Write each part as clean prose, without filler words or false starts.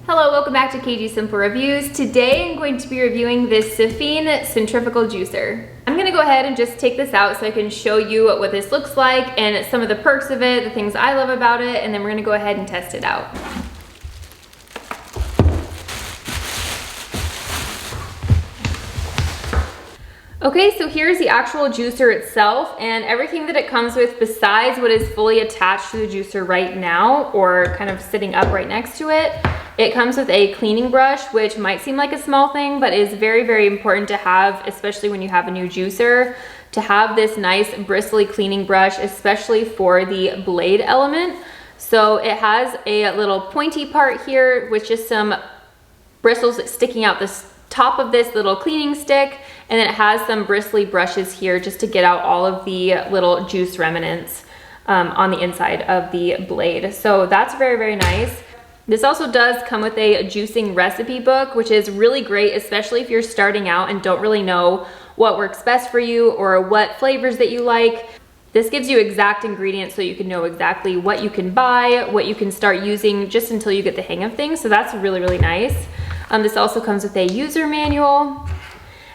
Hello, welcome back to KG Simple Reviews. Today I'm going to be reviewing this SIFENE Centrifugal Juicer. I'm going to go ahead and just take this out so I can show you what this looks like and some of the perks of it, the things I love about it, and then we're going to go ahead and test it out. Okay, so here's the actual juicer itself and everything that it comes with besides what is fully attached to the juicer right now or kind of sitting up right next to it. It comes with a cleaning brush, which might seem like a small thing, but is very, very important to have, especially when you have a new juicer, to have this nice bristly cleaning brush, especially for the blade element. So it has a little pointy part here with just some bristles sticking out the top of this little cleaning stick, and then it has some bristly brushes here just to get out all of the little juice remnants on the inside of the blade. So that's very, very nice. This also does come with a juicing recipe book, which is really great, especially if you're starting out and don't really know what works best for you or what flavors that you like. This gives you exact ingredients so you can know exactly what you can buy, what you can start using just until you get the hang of things. So that's really, really nice. This also comes with a user manual.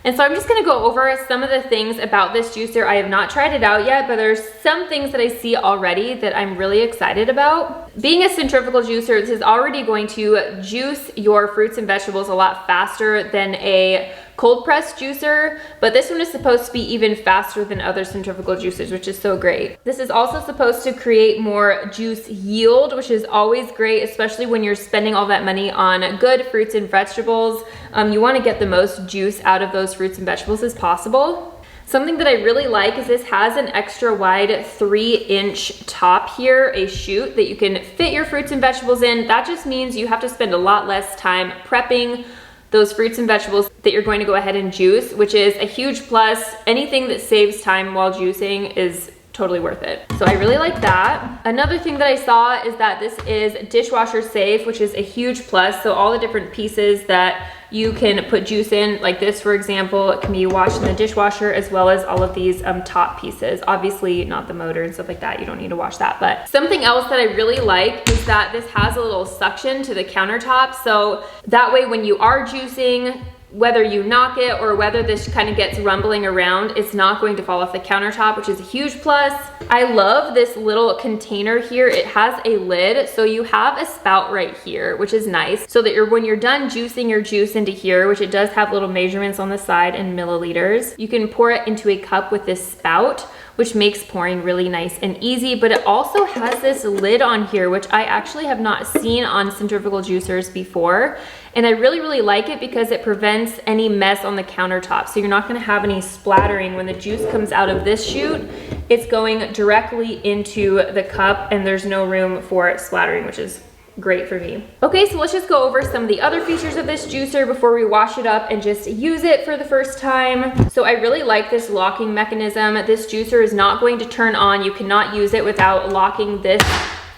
And so I'm just gonna go over some of the things about this juicer. I have not tried it out yet, but there's some things that I see already that I'm really excited about. Being a centrifugal juicer, this is already going to juice your fruits and vegetables a lot faster than a cold press juicer, but this one is supposed to be even faster than other centrifugal juicers, which is so great. This is also supposed to create more juice yield, which is always great, especially when you're spending all that money on good fruits and vegetables. You want to get the most juice out of those fruits and vegetables as possible. Something that I really like is this has an extra wide 3-inch top here, a chute that you can fit your fruits and vegetables in. That just means you have to spend a lot less time prepping those fruits and vegetables that you're going to go ahead and juice, which is a huge plus. Anything that saves time while juicing is totally worth it. So I really like that. Another thing that I saw is that this is Dishwasher Safe, which is a huge plus. So all the different pieces that you can put juice in, like this, for example, it can be washed in the dishwasher, as well as all of these top pieces. Obviously not the motor and stuff like that. You don't need to wash that. But something else that I really like is that this has a little suction to the countertop. So that way when you are juicing, whether you knock it or whether this kind of gets rumbling around, it's not going to fall off the countertop, which is a huge plus. I love this little container here. It has a lid, so you have a spout right here, which is nice, so that when you're done juicing your juice into here, which it does have little measurements on the side in milliliters, you can pour it into a cup with this spout, which makes pouring really nice and easy. But it also has this lid on here, which I actually have not seen on centrifugal juicers before. And I really, really like it because it prevents any mess on the countertop. So you're not gonna have any splattering when the juice comes out of this chute. It's going directly into the cup and there's no room for splattering, which is great for me. Okay, so let's just go over some of the other features of this juicer before we wash it up and just use it for the first time. So I really like this locking mechanism. This juicer is not going to turn on. You cannot use it without locking this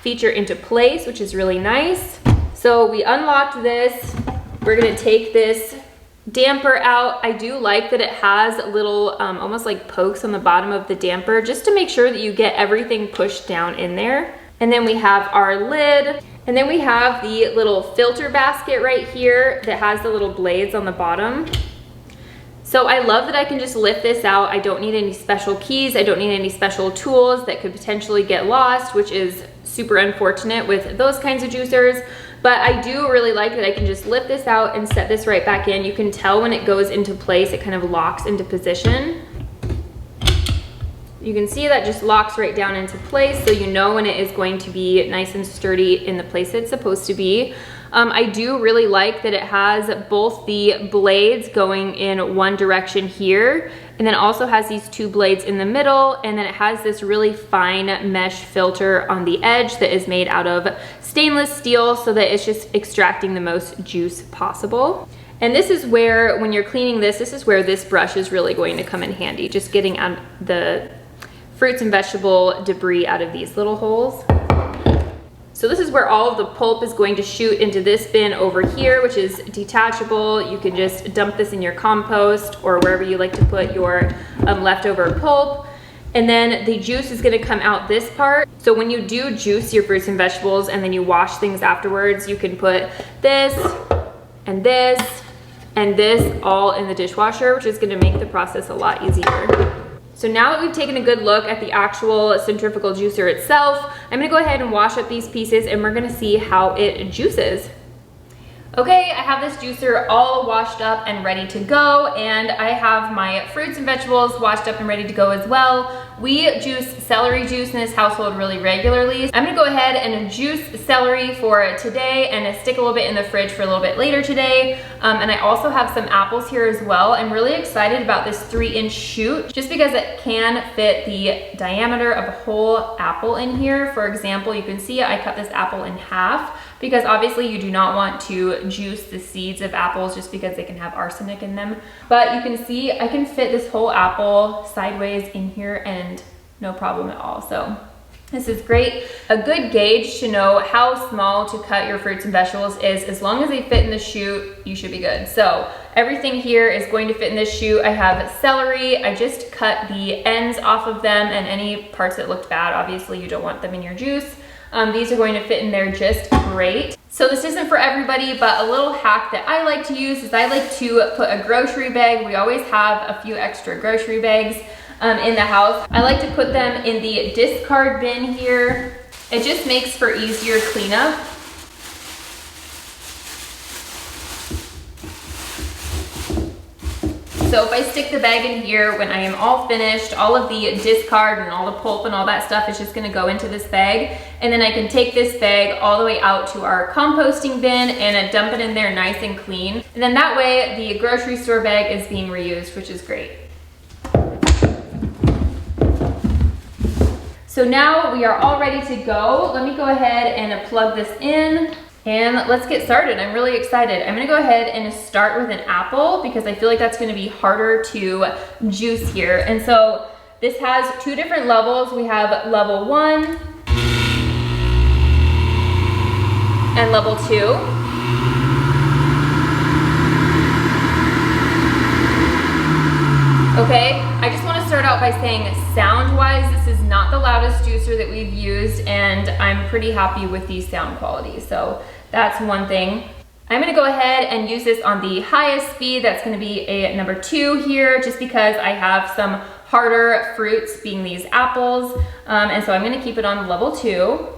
feature into place, which is really nice. So we unlocked this. We're gonna take this damper out. I do like that it has little almost like pokes on the bottom of the damper just to make sure that you get everything pushed down in there. And then we have our lid. And then we have the little filter basket right here that has the little blades on the bottom. So I love that I can just lift this out. I don't need any special keys. I don't need any special tools that could potentially get lost, which is super unfortunate with those kinds of juicers. But I do really like that I can just lift this out and set this right back in. You can tell when it goes into place, it kind of locks into position. You can see that just locks right down into place, so you know when it is going to be nice and sturdy in the place it's supposed to be. I do really like that it has both the blades going in one direction here, and then also has these two blades in the middle, and then it has this really fine mesh filter on the edge that is made out of stainless steel so that it's just extracting the most juice possible. And this is where, when you're cleaning this is where this brush is really going to come in handy, just getting out the fruits and vegetable debris out of these little holes. So this is where all of the pulp is going to shoot into this bin over here, which is detachable. You can just dump this in your compost or wherever you like to put your leftover pulp. and then the juice is gonna come out this part. So when you do juice your fruits and vegetables and then you wash things afterwards, you can put this and this and this all in the dishwasher, which is gonna make the process a lot easier. So now that we've taken a good look at the actual centrifugal juicer itself, I'm gonna go ahead and wash up these pieces and we're gonna see how it juices. Okay, I have this juicer all washed up and ready to go, and I have my fruits and vegetables washed up and ready to go as well. We juice celery juice in this household really regularly. I'm gonna go ahead and juice celery for today and stick a little bit in the fridge for a little bit later today. And I also have some apples here as well. I'm really excited about this 3-inch chute just because it can fit the diameter of a whole apple in here. For example, you can see I cut this apple in half because obviously you do not want to juice the seeds of apples just because they can have arsenic in them. But you can see I can fit this whole apple sideways in here and no problem at all. So this is great. A good gauge to know how small to cut your fruits and vegetables is as long as they fit in the chute, you should be good. So everything here is going to fit in this chute. I have celery. I just cut the ends off of them and any parts that looked bad, obviously you don't want them in your juice. These are going to fit in there just great. So this isn't for everybody, but a little hack that I like to use is I like to put a grocery bag. We always have a few extra grocery bags in the house. I like to put them in the discard bin here. It just makes for easier cleanup. So if I stick the bag in here, when I am all finished, all of the discard and all the pulp and all that stuff is just gonna go into this bag. And then I can take this bag all the way out to our composting bin and dump it in there nice and clean. And then that way the grocery store bag is being reused, which is great. So now we are all ready to go. Let me go ahead and plug this in. And let's get started. I'm really excited. I'm gonna go ahead and start with an apple because I feel like that's gonna be harder to juice here. And so this has 2 different levels. We have level 1 and level 2. Okay, I just want to start out by saying sound-wise, this is not the loudest juicer that we've used, and I'm pretty happy with the sound quality. So that's one thing. I'm gonna go ahead and use this on the highest speed. That's gonna be a number 2 here, just because I have some harder fruits, being these apples. And so I'm gonna keep it on level 2.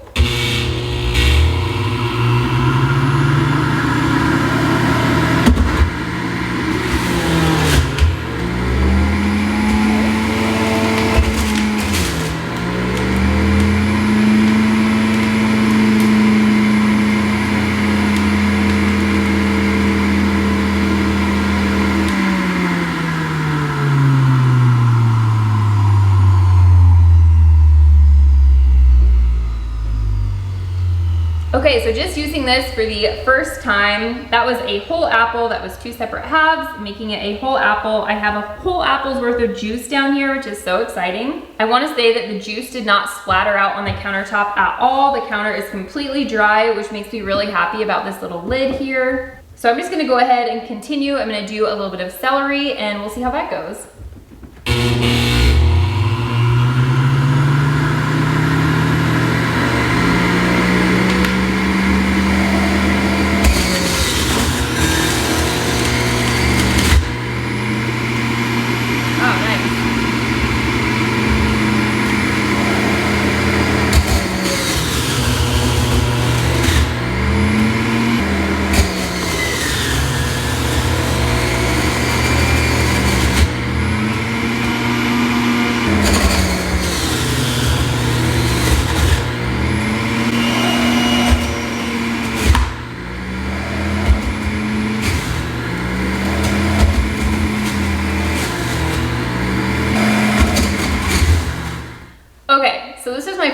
Okay, so just using this for the first time, that was a whole apple. That was 2 separate halves, making it a whole apple. I have a whole apple's worth of juice down here, which is so exciting. I want to say that the juice did not splatter out on the countertop at all. The counter is completely dry, which makes me really happy about this little lid here. So I'm just gonna go ahead and continue. I'm gonna do a little bit of celery and we'll see how that goes.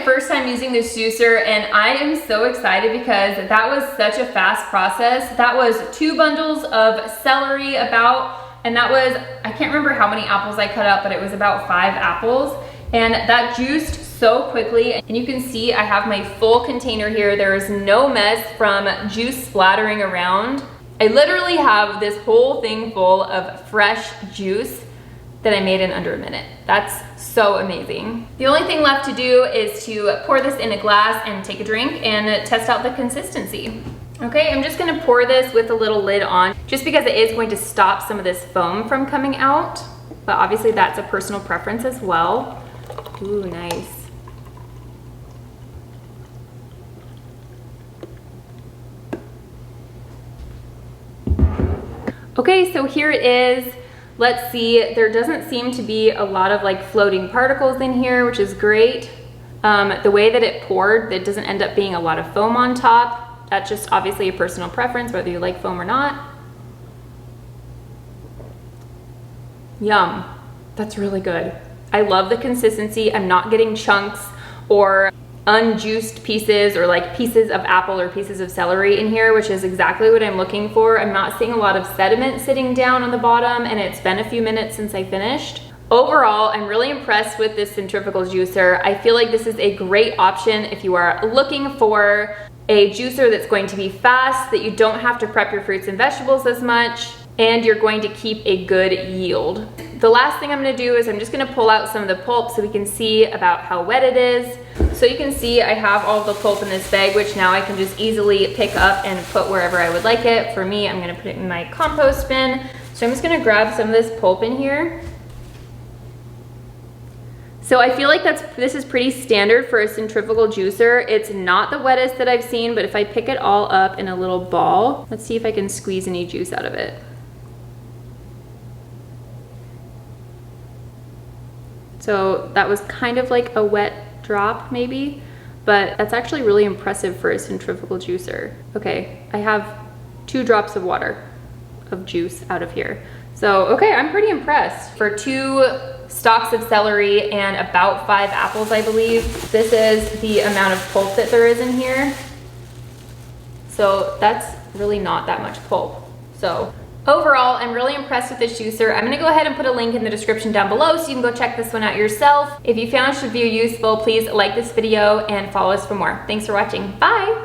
First time using this juicer, and I am so excited because that was such a fast process. That was 2 bundles of celery and that was, I can't remember how many apples I cut up, but it was about 5 apples, and that juiced so quickly. And you can see I have my full container here. There is no mess from juice splattering around. I literally have this whole thing full of fresh juice. that I made in under a minute. That's so amazing. The only thing left to do is to pour this in a glass and take a drink and test out the consistency. Okay, I'm just gonna pour this with a little lid on, just because it is going to stop some of this foam from coming out, but obviously that's a personal preference as well. Ooh, nice. Okay, so here it is. Let's see, there doesn't seem to be a lot of like floating particles in here, which is great. The way that it poured, it doesn't end up being a lot of foam on top. That's just obviously a personal preference, whether you like foam or not. Yum, that's really good. I love the consistency. I'm not getting chunks or unjuiced pieces or like pieces of apple or pieces of celery in here, which is exactly what I'm looking for. I'm not seeing a lot of sediment sitting down on the bottom, and it's been a few minutes since I finished. Overall, I'm really impressed with this centrifugal juicer. I feel like this is a great option if you are looking for a juicer that's going to be fast, that you don't have to prep your fruits and vegetables as much, and you're going to keep a good yield. The last thing I'm gonna do is I'm just gonna pull out some of the pulp so we can see about how wet it is. So you can see I have all the pulp in this bag, which now I can just easily pick up and put wherever I would like it. For me, I'm gonna put it in my compost bin. So I'm just gonna grab some of this pulp in here. So I feel like this is pretty standard for a centrifugal juicer. It's not the wettest that I've seen, but if I pick it all up in a little ball, let's see if I can squeeze any juice out of it. So that was kind of like a wet drop maybe, but that's actually really impressive for a centrifugal juicer. Okay, I have 2 drops of water of juice out of here. So, okay, I'm pretty impressed. For 2 stalks of celery and about 5 apples, I believe, this is the amount of pulp that there is in here. So that's really not that much pulp. So overall, I'm really impressed with this juicer. I'm gonna go ahead and put a link in the description down below so you can go check this one out yourself. If you found this review useful, please like this video and follow us for more. Thanks for watching. Bye.